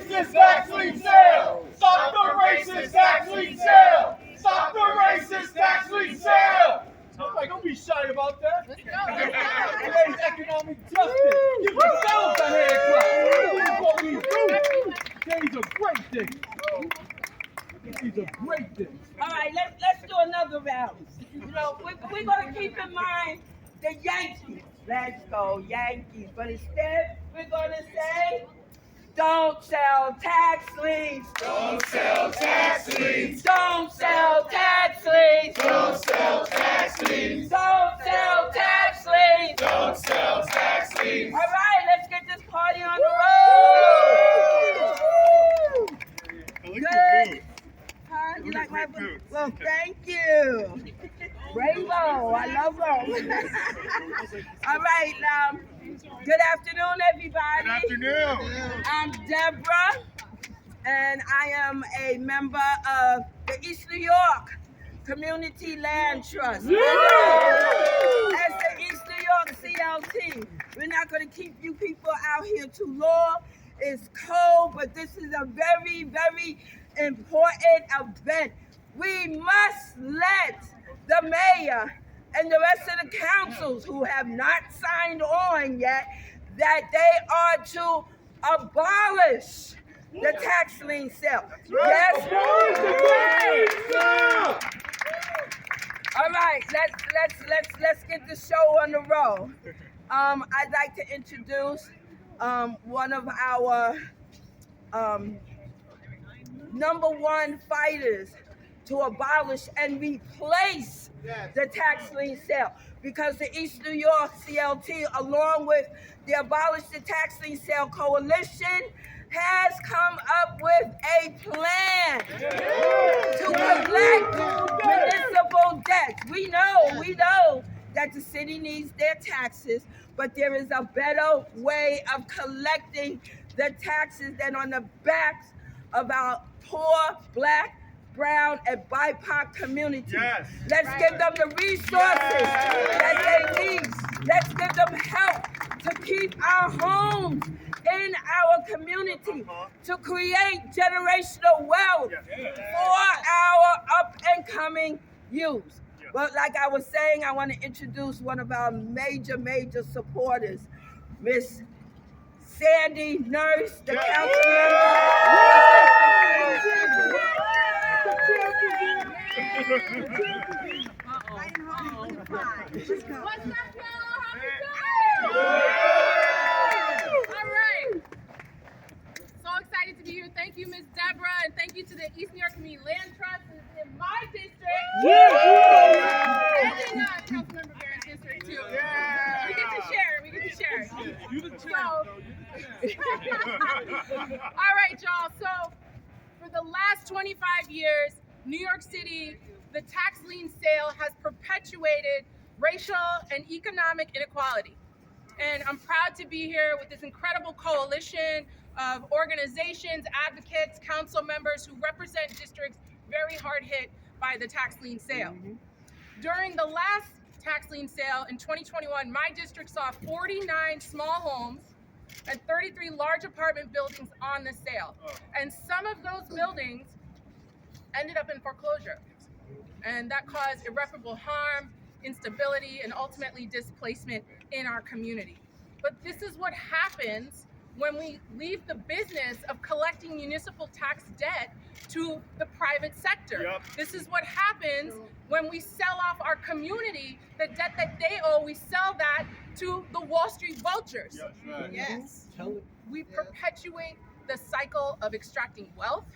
racist tax lien sale! Stop the racist tax lien sale! Stop the racist tax lien sale! Like, don't be shy about that. Today's economic justice. Give yourselves a hand clap. These are great things. These are great things. All right, let's do another round. You know, we're going to keep in mind the Yankees. Let's go, Yankees. But instead, we're going to say, don't sell tax liens. Don't sell tax liens. Don't sell tax liens. Don't sell tax liens. Don't sell tax liens. Don't sell tax liens. All right, let's get this party on the road. Good. Huh? You like my boots? Well, thank you. Rainbow, I love them. All right, good afternoon, everybody. Good afternoon. I'm Deborah, and I am a member of the East New York Community Land Trust. As the East New York CLT, we're not going to keep you people out here too long. It's cold, but this is a very, very important event. We must let the mayor and the rest of the councils who have not signed on yet that they are to abolish the tax lien sale. Yes. All right, let's get the show on the road. I'd like to introduce one of our #1 fighters to abolish and replace the tax lien sale, because the East New York CLT, along with the Abolish the Tax Lien Sale Coalition, has come up with a plan to collect municipal debts. We know that the city needs their taxes, but there is a better way of collecting the taxes than on the backs of our poor Black, brown, and BIPOC community. Yes. Let's give them the resources that they need. Let's give them help to keep our homes in our community, to create generational wealth for our up-and-coming youth. But like I was saying, I want to introduce one of our major supporters, Miss Sandy Nurse, the council member. What's up, y'all? All right. So excited to be here. Thank you, Ms. Deborah, and thank you to the East New York Community Land Trust in my district. And in Councilmember Barrett's district, too. We get to share. You the champ. All right, y'all. So for the last 25 years, New York City, the tax lien sale has perpetuated racial and economic inequality. And I'm proud to be here with this incredible coalition of organizations, advocates, council members who represent districts very hard hit by the tax lien sale. During the last tax lien sale in 2021, my district saw 49 small homes and 33 large apartment buildings on the sale. And some of those buildings ended up in foreclosure. And that caused irreparable harm, instability, and ultimately displacement in our community. But this is what happens when we leave the business of collecting municipal tax debt to the private sector. Yep. This is what happens when we sell off our community, the debt that they owe, we sell that to the Wall Street vultures. Yes, right. Yes. We perpetuate the cycle of extracting wealth,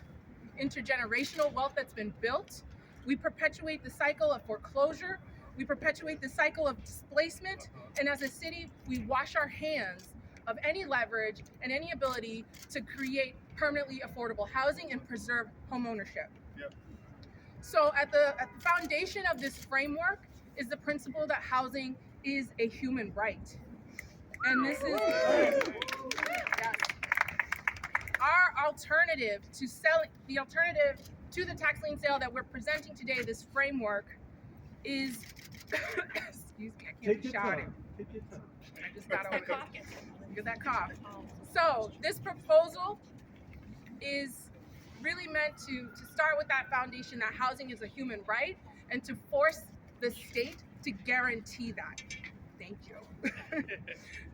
intergenerational wealth that's been built. We perpetuate the cycle of foreclosure. We perpetuate the cycle of displacement. And as a city, we wash our hands of any leverage and any ability to create permanently affordable housing and preserve homeownership. Yep. So at the foundation of this framework is the principle that housing is a human right. And this is our alternative to selling, the alternative to the tax lien sale that we're presenting today, this framework is, excuse me, I can't be shouting. I just got over it. Look at that cough. So this proposal is really meant to start with that foundation that housing is a human right and to force the state to guarantee that. Thank you.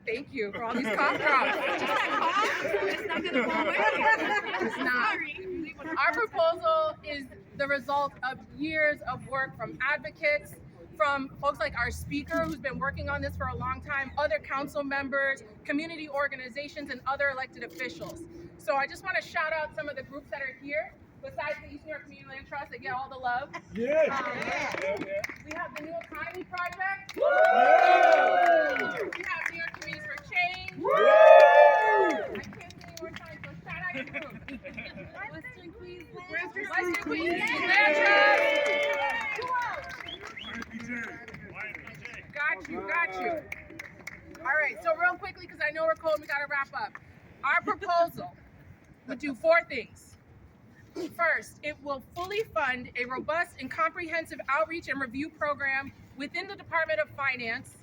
Thank you for all these cough drops. Just that cough? It's not gonna go away. It's not. Sorry. Our proposal is the result of years of work from advocates, from folks like our speaker who's been working on this for a long time, other council members, community organizations, and other elected officials. So I just want to shout out some of the groups that are here. Besides the East New York Community Land Trust, they get all the love. Yeah. We have the New Economy Project. We have New York Communities for Change. I can't say any more times, so shout out your group. Western Queens. Western Queens Land Trust. Got you. All right, so real quickly, because I know we're cold and we got to wrap up. Our proposal would do 4 things. First, it will fully fund a robust and comprehensive outreach and review program within the Department of Finance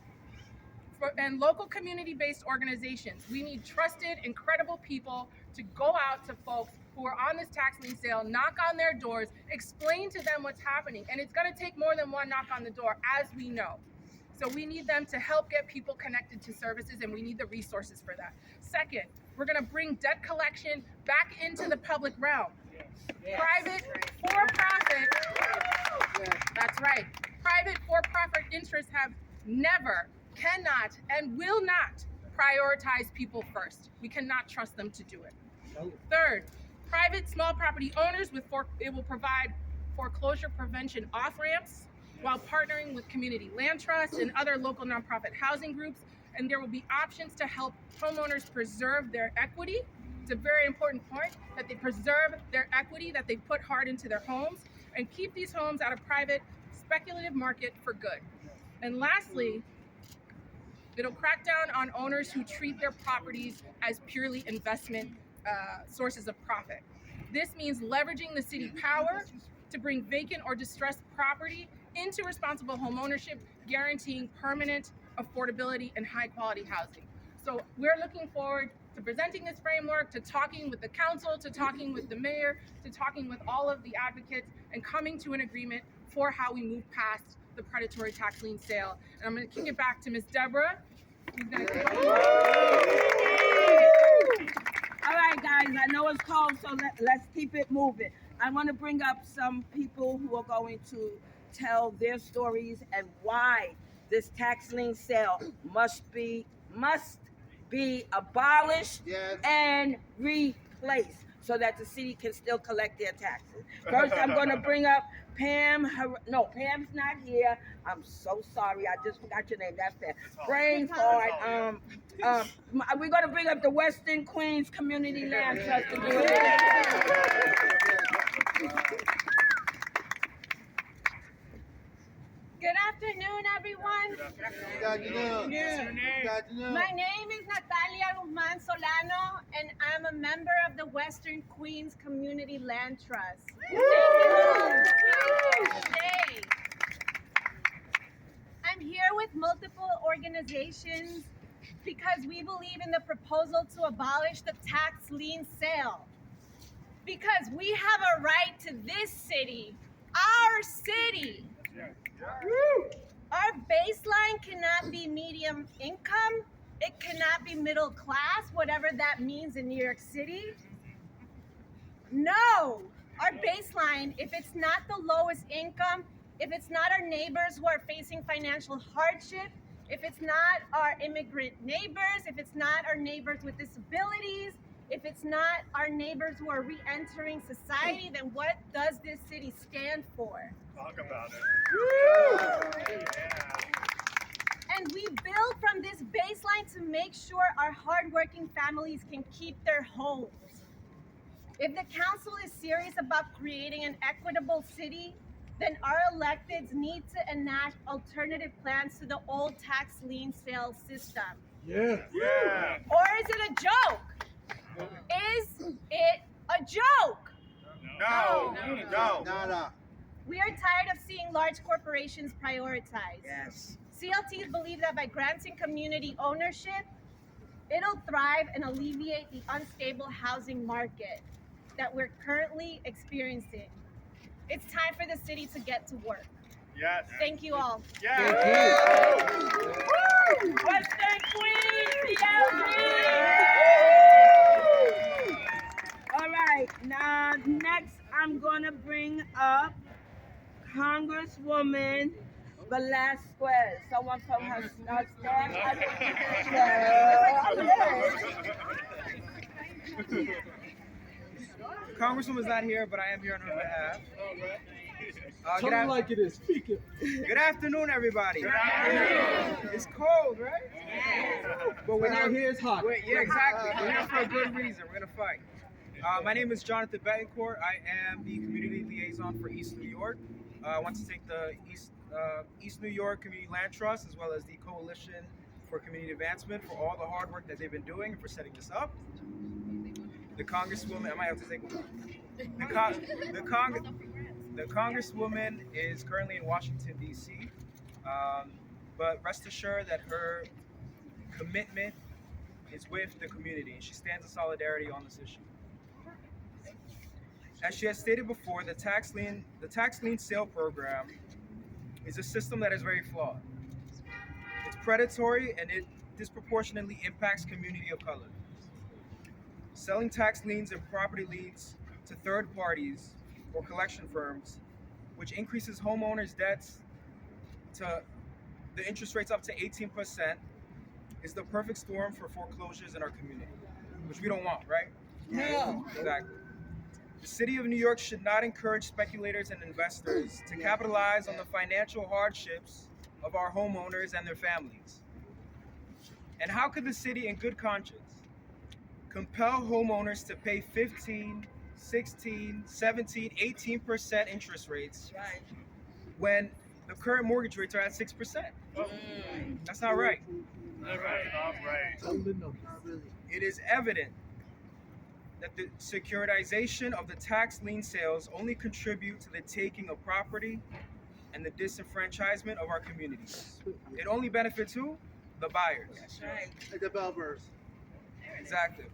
and local community-based organizations. We need trusted and credible people to go out to folks who are on this tax lien sale, knock on their doors, explain to them what's happening. And it's gonna take more than one knock on the door, as we know. So we need them to help get people connected to services, and we need the resources for that. Second, we're gonna bring debt collection back into the public realm. Private for-profit, that's right. Private for-profit interests have never, cannot, and will not prioritize people first. We cannot trust them to do it. Third, private small property owners it will provide foreclosure prevention off-ramps while partnering with community land trusts and other local nonprofit housing groups. And there will be options to help homeowners preserve their equity. It's a very important point that they preserve their equity that they put hard into their homes and keep these homes out of private speculative market for good. And lastly, it'll crack down on owners who treat their properties as purely investment sources of profit. This means leveraging the city power to bring vacant or distressed property into responsible home ownership, guaranteeing permanent affordability and high quality housing. So we're looking forward to presenting this framework, to talking with the council, to talking with the mayor, to talking with all of the advocates, and coming to an agreement for how we move past the predatory tax lien sale. And I'm going to kick it back to Ms. Deborah. Who's going to All right, guys, I know it's cold, so let's keep it moving. I want to bring up some people who are going to tell their stories and why this tax lien sale must be abolished and replaced so that the city can still collect their taxes. First, I'm going to bring up Pam. No, Pam's not here. I'm so sorry. I just forgot your name. That's Pam. Brain fart. We're going to bring up the Western Queens Community Land Trust to do it. Good afternoon, everyone. Good afternoon. My name is Natalia Guzman Solano, and I'm a member of the Western Queens Community Land Trust. Thank you today. I'm here with multiple organizations because we believe in the proposal to abolish the tax lien sale. Because we have a right to this city, our city. Our baseline cannot be medium income. It cannot be middle class, whatever that means in New York City. No, our baseline, if it's not the lowest income, if it's not our neighbors who are facing financial hardship, if it's not our immigrant neighbors, if it's not our neighbors with disabilities, if it's not our neighbors who are re-entering society, then what does this city stand for? Talk about it. And we build from this baseline to make sure our hardworking families can keep their homes. If the council is serious about creating an equitable city, then our electeds need to enact alternative plans to the old tax lien sale system. Yeah. Or is it a joke? Is it a joke? No. We are tired of seeing large corporations prioritize. Yes. CLTs believe that by granting community ownership, it'll thrive and alleviate the unstable housing market. that we're currently experiencing. It's time for the city to get to work. Yes. Thank you all. Western Queen, CLT! All right, now next I'm gonna bring up Congresswoman Velasquez. Someone from her staff. Congresswoman's not here, but I am here on her behalf. Tell me like it is. Speak it. Good afternoon, everybody. It's cold, right? But we're Out here. here it's hot. Yeah, exactly. We're here for a good reason. We're gonna fight. My name is Jonathan Betancourt. I am the community liaison for East New York. I want to thank the East New York Community Land Trust as well as the Coalition for Community Advancement for all the hard work that they've been doing and for setting this up. The Congresswoman, I might have to take the Congresswoman is currently in Washington, D.C., but rest assured that her commitment is with the community, and she stands in solidarity on this issue. As she has stated before, the tax lien sale program is a system that is very flawed. It's predatory and it disproportionately impacts community of color. Selling tax liens and property liens to third parties or collection firms, which increases homeowners' debts to the interest rates up to 18%, is the perfect storm for foreclosures in our community, which we don't want, right? No. Exactly. The city of New York should not encourage speculators and investors to capitalize on the financial hardships of our homeowners and their families. And how could the city, in good conscience, compel homeowners to pay 15, 16, 17, 18% interest rates Right. when the current mortgage rates are at 6%? That's not right. Tell them the numbers. It is evident that the securitization of the tax lien sales only contribute to the taking of property and the disenfranchisement of our communities. It only benefits who? The buyers. Right. The developers. Exactly.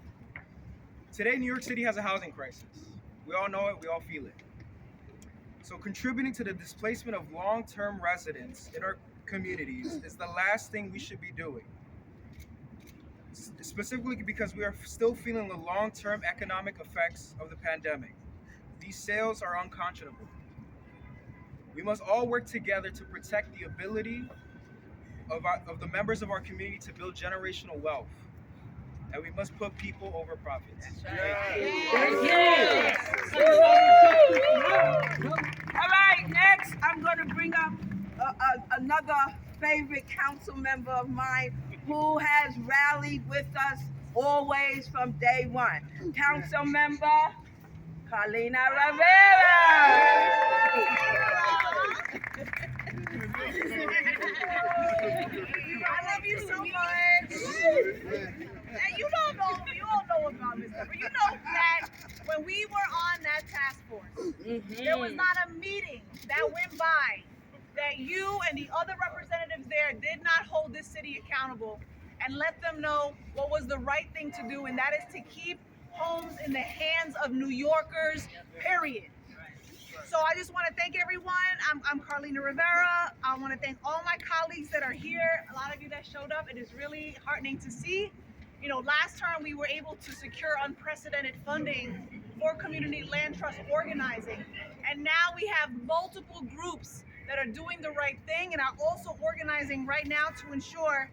Today, New York City has a housing crisis. We all know it, we all feel it. So contributing to the displacement of long-term residents in our communities is the last thing we should be doing. Specifically because we are still feeling the long-term economic effects of the pandemic. These sales are unconscionable. We must all work together to protect the ability of the members of our community to build generational wealth. And we must put people over profits. All right, next I'm going to bring up another favorite council member of mine who has rallied with us always from day one. Council member Carlina Rivera. I love you so much. And you all know about this stuff. But you know that when we were on that task force, there was not a meeting that went by that you and the other representatives there did not hold this city accountable and let them know what was the right thing to do, and that is to keep homes in the hands of New Yorkers, period. So I just want to thank everyone. I'm Carlina Rivera. I want to thank all my colleagues that are here, a lot of you that showed up. It is really heartening to see. You know, last term we were able to secure unprecedented funding for community land trust organizing. And now we have multiple groups that are doing the right thing and are also organizing right now to ensure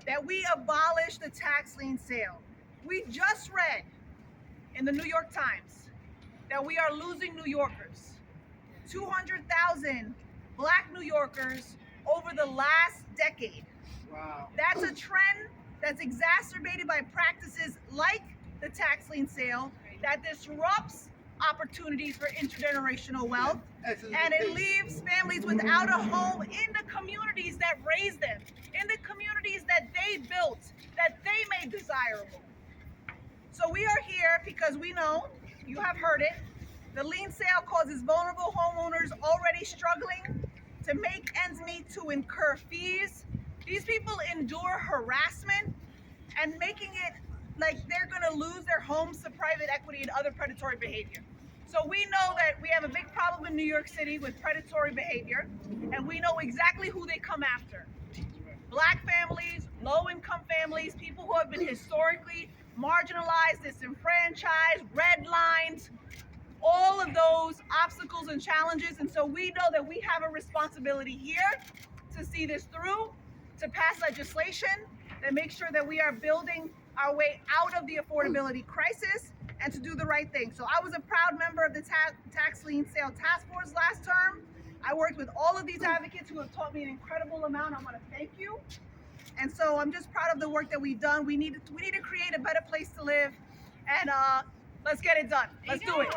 that we abolish the tax lien sale. We just read in the New York Times that we are losing New Yorkers. 200,000 Black New Yorkers over the last decade. Wow. That's a trend that's exacerbated by practices like the tax lien sale that disrupts opportunities for intergenerational wealth, and it leaves families without a home in the communities that raised them, in the communities that they built, that they made desirable. So we are here because we know, you have heard it, the lien sale causes vulnerable homeowners already struggling to make ends meet to incur fees. These people endure harassment and making it they're gonna lose their homes to private equity and other predatory behavior. So we know that we have a big problem in New York City with predatory behavior, and we know exactly who they come after. Black families, low-income families, people who have been historically marginalized, disenfranchised, redlined, all of those obstacles and challenges. And so we know that we have a responsibility here to see this through, to pass legislation that makes sure that we are building our way out of the affordability crisis and to do the right thing. So I was a proud member of the Tax Lien Sale Task Force last term. I worked with all of these advocates who have taught me an incredible amount. I want to thank you. And so I'm just proud of the work that we've done. We need to create a better place to live, and let's get it done. Let's do it.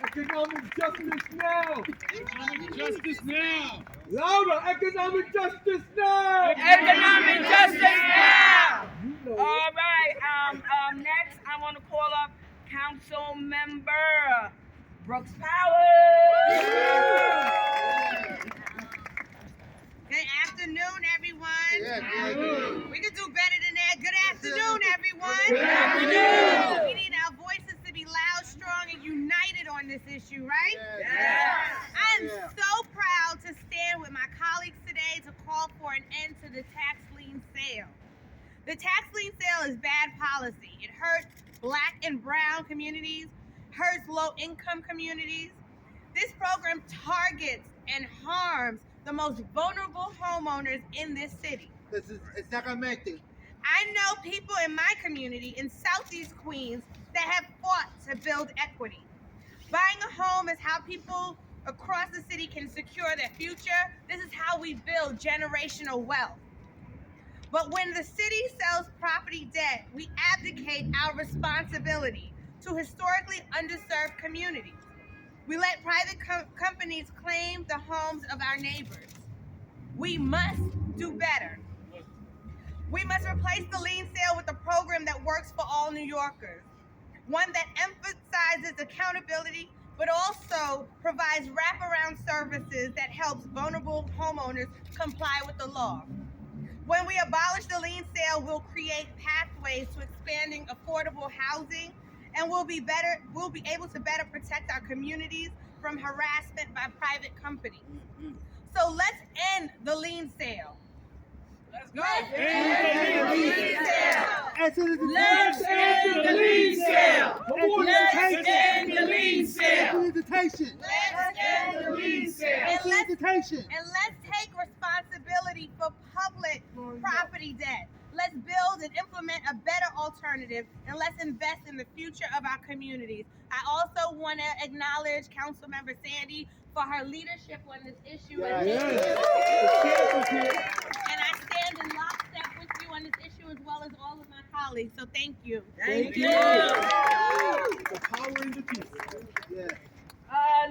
Economic justice now! Economic justice now! Louder! Economic justice now! Economic justice now! All right. Next, I want to call up Council Member Brooks Powers. Good afternoon, everyone. We could do better than that. Good afternoon, everyone. Good afternoon. We need our voices to be loud, strong, and united on this issue, right? Yes. I'm so proud to stand with my colleagues today to call for an end to the tax lien sale. The tax lien sale is bad policy. It hurts Black and brown communities, hurts low-income communities. This program targets and harms the most vulnerable homeowners in this city. Exactamente. I know people in my community in Southeast Queens that have fought to build equity. Buying a home is how people across the city can secure their future. This is how we build generational wealth. But when the city sells property debt, we abdicate our responsibility to historically underserved communities. We let private companies claim the homes of our neighbors. We must do better. We must replace the lien sale with a program that works for all New Yorkers. One that emphasizes accountability, but also provides wraparound services that helps vulnerable homeowners comply with the law. When we abolish the lien sale, we'll create pathways to expanding affordable housing, and we'll be able to better protect our communities from harassment by private companies. So let's end the lien sale. Let's go. Let's end the lien sale. Let's end the lien sale. Let's end the lien sale. Let's end the lien sale. And let's take responsibility for public property debt. Let's build and implement a better alternative, and let's invest in the future of our communities. I also want to acknowledge Councilmember Sandy for her leadership on this issue. And I stand in lockstep with you on this issue as well as all of my colleagues. So thank you. Thank you. The power in the people.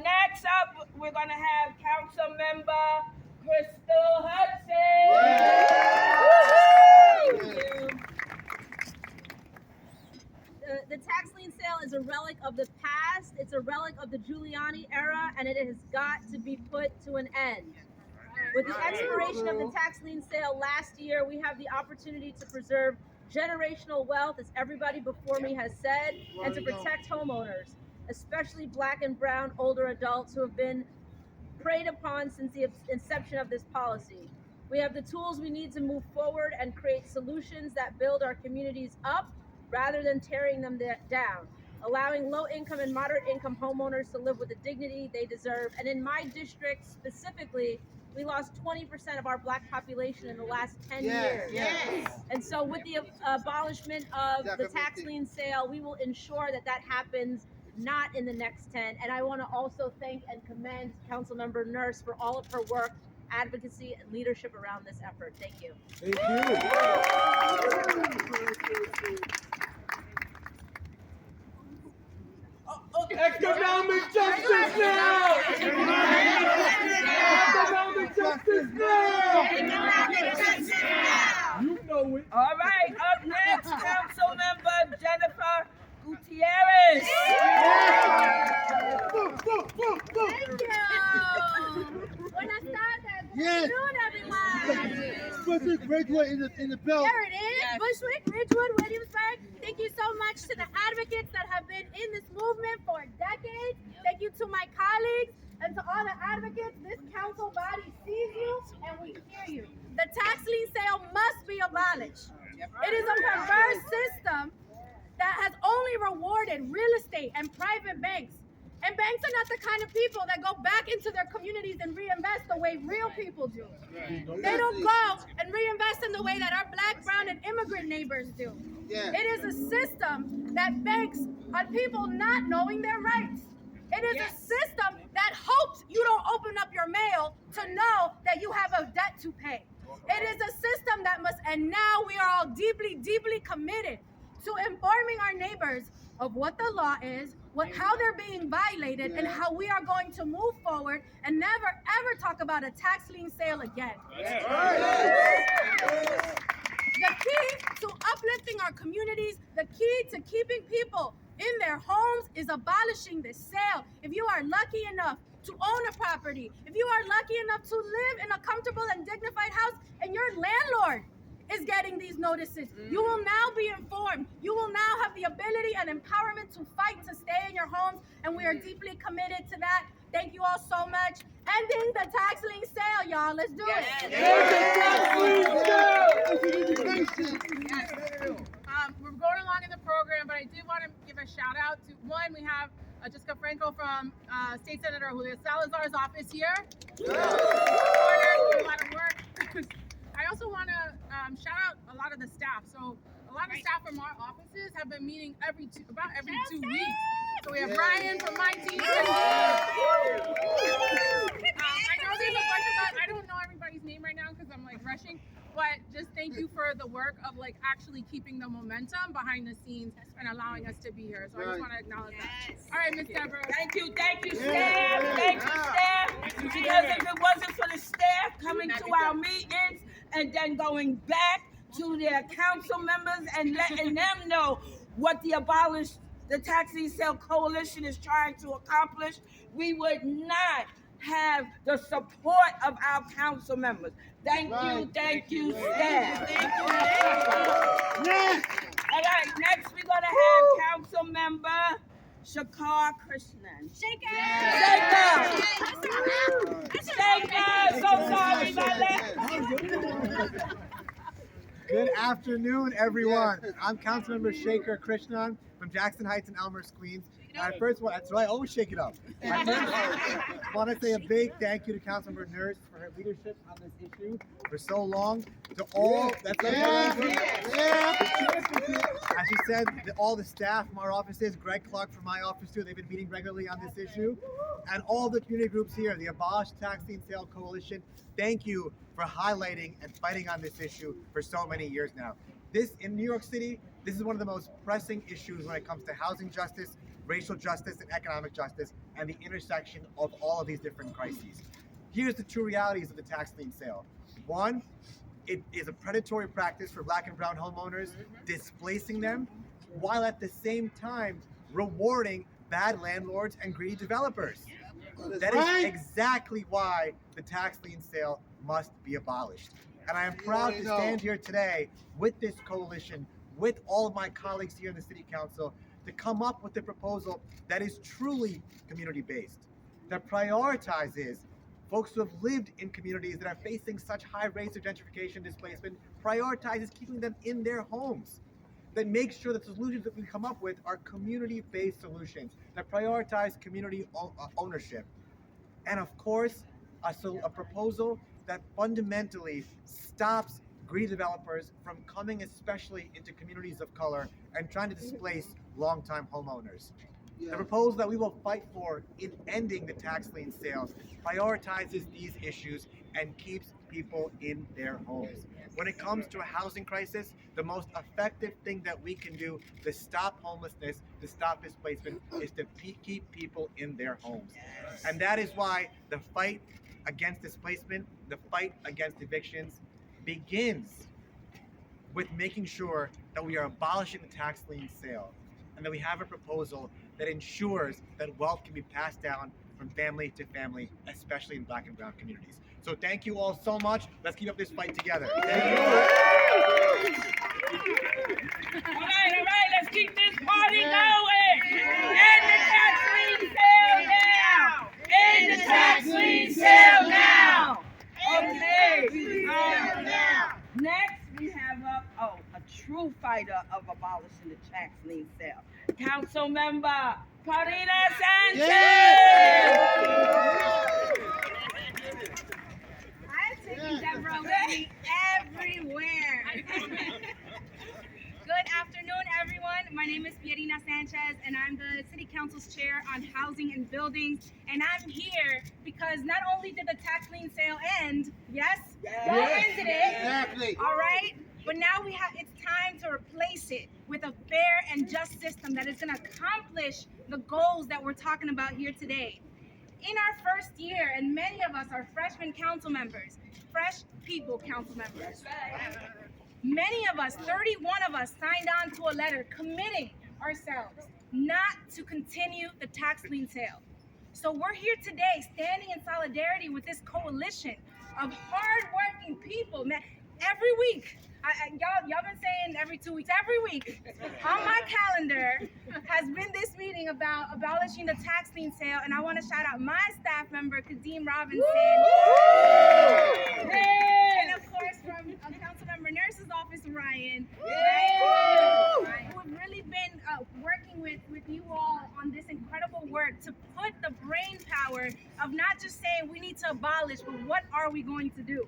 Next up, we're going to have Council Member Crystal Hudson. The tax lien sale is a relic of the past. It's a relic of the Giuliani era, and it has got to be put to an end. With the expiration of the tax lien sale last year, we have the opportunity to preserve generational wealth, as everybody before me has said, and to protect homeowners, especially Black and brown older adults who have been preyed upon since the inception of this policy. We have the tools we need to move forward and create solutions that build our communities up rather than tearing them down, allowing low-income and moderate-income homeowners to live with the dignity they deserve. And in my district specifically, we lost 20% of our Black population in the last 10 years. And so with the abolishment of the tax lien sale, we will ensure that that happens not in the next 10. And I want to also thank and commend Councilmember Nurse for all of her work, advocacy, and leadership around this effort. Thank you. Thank you. Economic justice now! Economic justice now! You know it. All right, up next, Council Member Jennifer Gutierrez. Thank you. Buenas tardes. Good afternoon, everyone. Ridgewood in the building. There it is. Bushwick, Ridgewood, Williamsburg. Thank you so much to the advocates that have been in this movement for decades. Thank you to my colleagues and to all the advocates. This council body sees you and we hear you. The tax lien sale must be abolished. It is a perverse system that has only rewarded real estate and private banks. And banks are not the kind of people that go back into their communities and reinvest the way real people do. They don't go and reinvest in the way that our Black, brown, and immigrant neighbors do. Yeah. It is a system that banks on people not knowing their rights. It is a system that hopes you don't open up your mail to know that you have a debt to pay. It is a system that must, and now we are all deeply, deeply committed to informing our neighbors of what the law is, how they're being violated, and how we are going to move forward and never ever talk about a tax lien sale again. The key to uplifting our communities, the key to keeping people in their homes is abolishing the sale. If you are lucky enough to own a property, if you are lucky enough to live in a comfortable and dignified house and your landlord is getting these notices, you will now be informed. You will now have the ability and empowerment to fight to stay in your homes, and we are deeply committed to that. Thank you all so much. Ending the tax lien sale, y'all. Let's do it. We're going along in the program, but I do want to give a shout out to one. We have Jessica Franco from State Senator Julio Salazar's office here. A lot of work. I also want to shout out a lot of the staff. So a lot of staff from our offices have been meeting about every 2 weeks. So we have Brian from my team. I know there's a bunch of us. I don't know everybody's name right now because I'm like rushing. But just thank you for the work of like actually keeping the momentum behind the scenes and allowing us to be here. So I just want to acknowledge that. All right, Ms. Deborah. Thank you, staff. Thank you, staff. Because if it wasn't for the staff coming to our meetings and then going back to their council members and letting them know what the Tax Lien Sale Coalition is trying to accomplish, we would not have the support of our council members. Thank you, staff. All right, next we're gonna have Council Member Shakar Krishnan. Shaker! So sorry, my left. Good afternoon, everyone. I'm Councilmember Shaker Krishnan from Jackson Heights and Elmhurst, Queens. And I always shake it up. I first want to say a big thank you to Councilmember Nurse for her leadership on this issue for so long. To all, as she said, all the staff from our offices, Greg Clark from my office too, they've been meeting regularly on this issue. And all the community groups here, the Abolish Tax Lien Sale Coalition, thank you for highlighting and fighting on this issue for so many years now. In New York City, this is one of the most pressing issues when it comes to housing justice, racial justice, and economic justice, and the intersection of all of these different crises. Here's the true realities of the tax lien sale. One, it is a predatory practice for Black and brown homeowners, displacing them, while at the same time rewarding bad landlords and greedy developers. That is exactly why the tax lien sale must be abolished. And I am proud to stand here today with this coalition, with all of my colleagues here in the City Council, to come up with a proposal that is truly community-based, that prioritizes folks who have lived in communities that are facing such high rates of gentrification displacement, prioritizes keeping them in their homes, that makes sure that the solutions that we come up with are community-based solutions, that prioritize community ownership. And of course, a proposal that fundamentally stops greedy developers from coming especially into communities of color and trying to displace longtime homeowners. The proposal that we will fight for in ending the tax lien sales prioritizes these issues and keeps people in their homes. When it comes to a housing crisis, the most effective thing that we can do to stop homelessness, to stop displacement, is to keep people in their homes. And that is why the fight against displacement, the fight against evictions, begins with making sure that we are abolishing the tax lien sale and that we have a proposal that ensures that wealth can be passed down from family to family, especially in Black and brown communities. So thank you all so much. Let's keep up this fight together. All right, let's keep this party going. End the tax lien sale now. End the tax lien sale now. Okay. Next, we have a true fighter of abolishing the tax lien sale, Council Member Karina Sanchez. I'm taking Deborah with me everywhere. Good afternoon, everyone. My name is Pierina Sanchez, and I'm the City Council's chair on housing and buildings. And I'm here because not only did the tax lien sale end, yes, y'all ended it, Exactly. all right, but now it's time to replace it with a fair and just system that is going to accomplish the goals that we're talking about here today. In our first year, and many of us are freshman council members, fresh people council members. Many of us, 31 of us, signed on to a letter committing ourselves not to continue the tax lien sale. So we're here today standing in solidarity with this coalition of hardworking people. Man, every week, y'all been saying every 2 weeks, every week on my calendar has been this meeting about abolishing the tax lien sale, and I want to shout out my staff member, Kadeem Robinson, and of course from Councilmember Nurse's office, Ryan, who have really been working with you all on this incredible work to put the brain power of not just saying we need to abolish, but what are we going to do?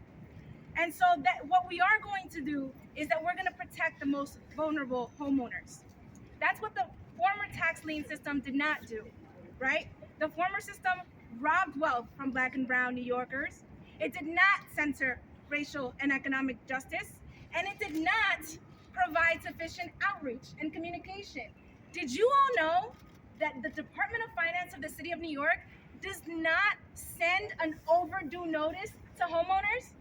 And so that what we are going to do is that we're going to protect the most vulnerable homeowners. That's what the former tax lien system did not do, right? The former system robbed wealth from Black and brown New Yorkers. It did not censor racial and economic justice, and it did not provide sufficient outreach and communication. Did you all know that the Department of Finance of the City of New York does not send an overdue notice to homeowners?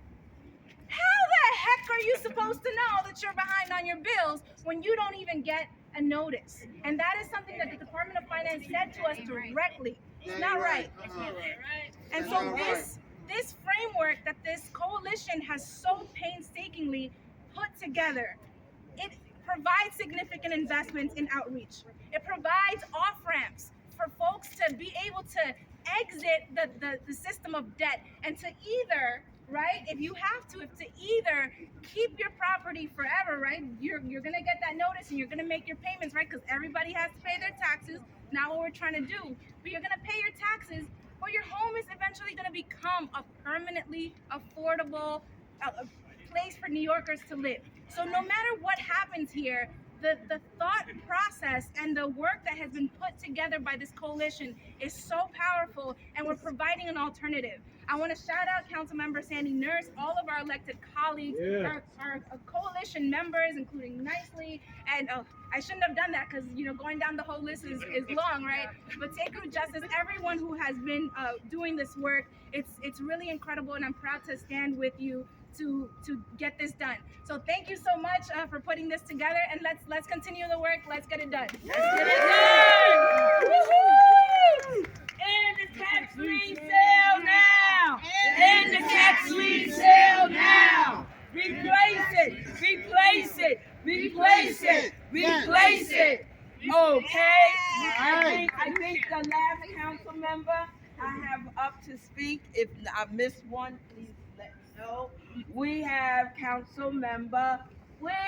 How the heck are you supposed to know that you're behind on your bills when you don't even get a notice? And that is something that the Department of Finance said to us directly. It's not right. And so this framework that this coalition has so painstakingly put together, it provides significant investments in outreach. It provides off-ramps for folks to be able to exit the system of debt and to either, right, if you have to either keep your property forever, right, you're gonna get that notice and you're gonna make your payments, right, because everybody has to pay their taxes, not what we're trying to do, but you're gonna pay your taxes, but your home is eventually gonna become a permanently affordable place for New Yorkers to live. So no matter what happens here, the thought process and the work that has been put together by this coalition is so powerful, and we're providing an alternative. I want to shout out Councilmember Sandy Nurse, all of our elected colleagues, our coalition members, including Nicely, and I shouldn't have done that because, going down the whole list is long, right? But Sacred Justice, everyone who has been doing this work, it's really incredible, and I'm proud to stand with you to get this done. So thank you so much for putting this together, and let's continue the work. Let's get it done. Let's get it done. Woo-hoo! End the tax lien sale now. End the tax lien sale now. Replace it. Replace it. Replace it. Replace it. Okay. I think the last council member I have up to speak. If I missed one, please let me know. We have Council Member Williams.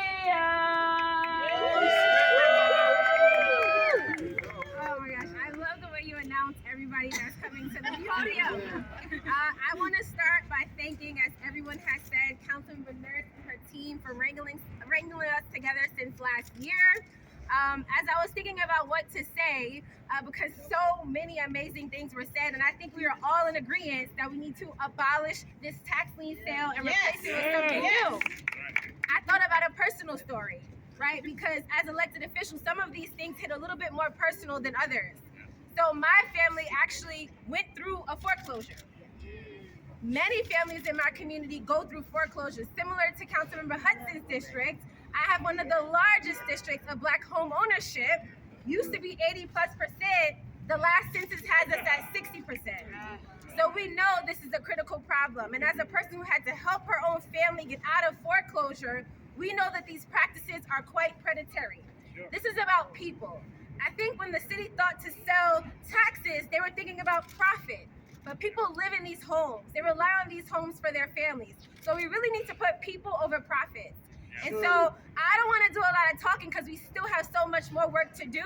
Oh my gosh, I love the way you announce everybody that's coming to the podium. I want to start by thanking, as everyone has said, Councilmember Nurse and her team for wrangling us together since last year. As I was thinking about what to say, because so many amazing things were said, and I think we are all in agreement that we need to abolish this tax lien sale and replace it with something new. I thought about a personal story, right? Because as elected officials, some of these things hit a little bit more personal than others. So my family actually went through a foreclosure. Many families in my community go through foreclosures, similar to Councilmember Hudson's district. I have one of the largest districts of Black home ownership. Used to be 80+%. The last census has us at 60%. So we know this is a critical problem. And as a person who had to help her own family get out of foreclosure, we know that these practices are quite predatory. This is about people. I think when the city thought to sell taxes, they were thinking about profit. But people live in these homes. They rely on these homes for their families. So we really need to put people over profits. And so I don't want to do a lot of talking because we still have so much more work to do.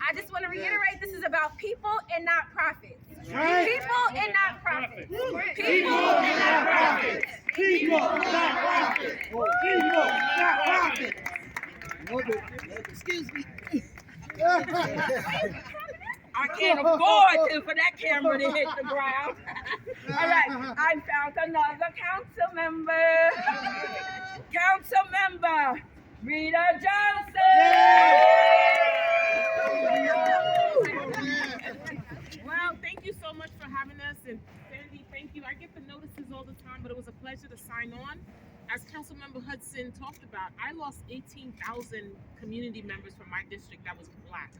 I just want to reiterate this is about people and not profits. People and not profits. People and not profits. People, not profit. People, not profit. Excuse me. I can't afford for that camera to hit the ground. All right, I found another council member. Council member Rita Johnson. Well, thank you so much for having us, and Sandy, thank you. I get the notices all the time, but it was a pleasure to sign on. As Councilmember Hudson talked about, I lost 18,000 community members from my district that was Black.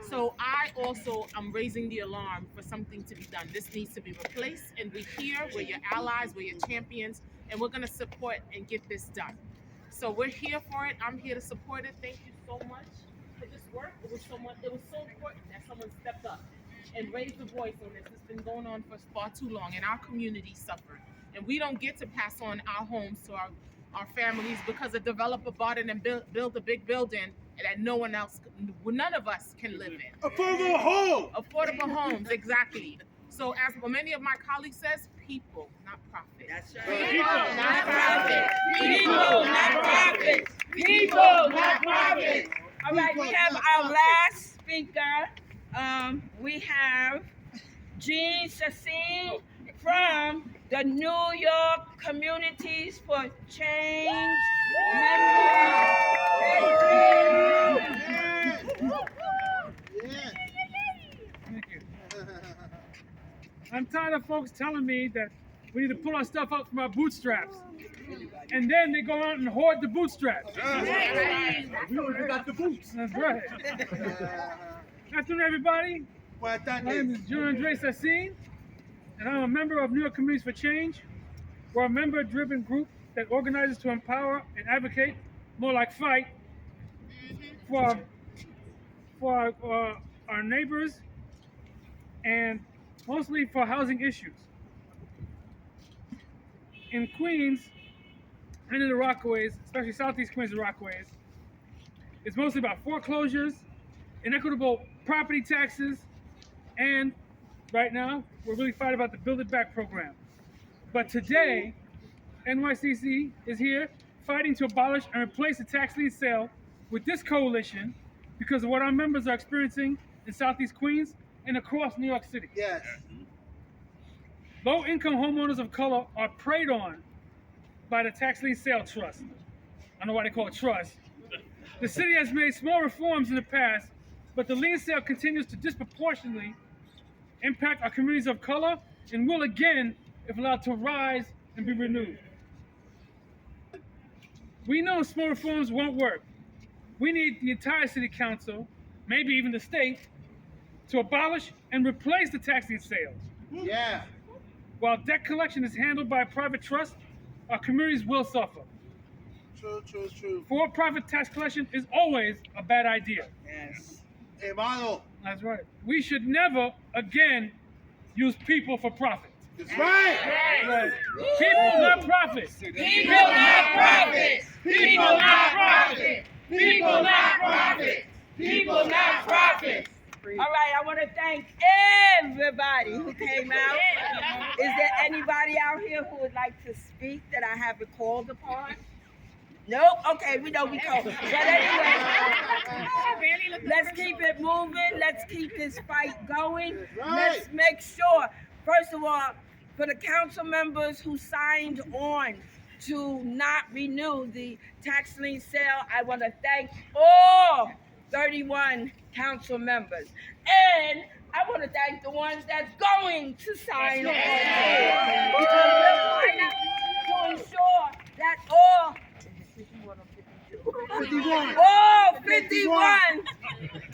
So I also am raising the alarm for something to be done. This needs to be replaced, and we're here, we're your allies, we're your champions, and we're gonna support and get this done. So we're here for it. I'm here to support it. Thank you so much for this work. It was so important that someone stepped up and raised the voice on this. It's been going on for far too long, and our community suffered. And we don't get to pass on our homes to our families because a developer bought it and built a big building that none of us can live in. Affordable home. Affordable homes, exactly. So as many of my colleagues says, people, not profit. That's right. People, not profit. People, not profit. People, not profit. All right, we have our last speaker. We have Jean Sassine from the New York Communities for Change. Thank you. I'm tired of folks telling me that we need to pull our stuff out from our bootstraps. And then they go out and hoard the bootstraps. We already got the boots. That's right. Good afternoon, everybody. My name is Jean-Andre Sassine, and I'm a member of New York Communities for Change. We're a member-driven group that organizes to empower and advocate, more like fight, for our neighbors and mostly for housing issues. In Queens and in the Rockaways, especially Southeast Queens and Rockaways, it's mostly about foreclosures, inequitable property taxes, and right now, we're really fighting about the Build It Back program. But today, NYCC is here fighting to abolish and replace the tax lien sale with this coalition because of what our members are experiencing in Southeast Queens and across New York City. Yes. Low-income homeowners of color are preyed on by the tax lien sale trust. I don't know why they call it trust. The city has made small reforms in the past, but the lien sale continues to disproportionately impact our communities of color and will again if allowed to rise and be renewed. We know small reforms won't work. We need the entire city council, maybe even the state, to abolish and replace the tax lien sales. Yeah. While debt collection is handled by a private trust, our communities will suffer. True. For-profit tax collection is always a bad idea. Yes. Hermano. That's right. We should never again use people for profit. That's right. Right. People, not profits. People, not profits. People, not profits. People, not profits. People, not profits. All right, I want to thank everybody who came out. Is there anybody out here who would like to speak that I haven't called upon? Nope. Okay, we know we called. But anyway, let's keep it moving. Let's keep this fight going. Let's make sure, first of all, for the council members who signed on to not renew the tax lien sale, I want to thank all 31 council members. And I want to thank the ones that's going to sign on. Because we're fighting to ensure that all 51.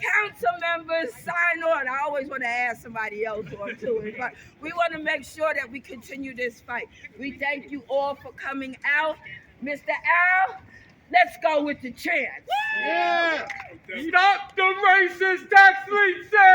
Council members, sign on. I always want to add somebody else on to it, but we want to make sure that we continue this fight. We thank you all for coming out. Mr. Al, let's go with the chant. Yeah. Stop the racist tax lien sale.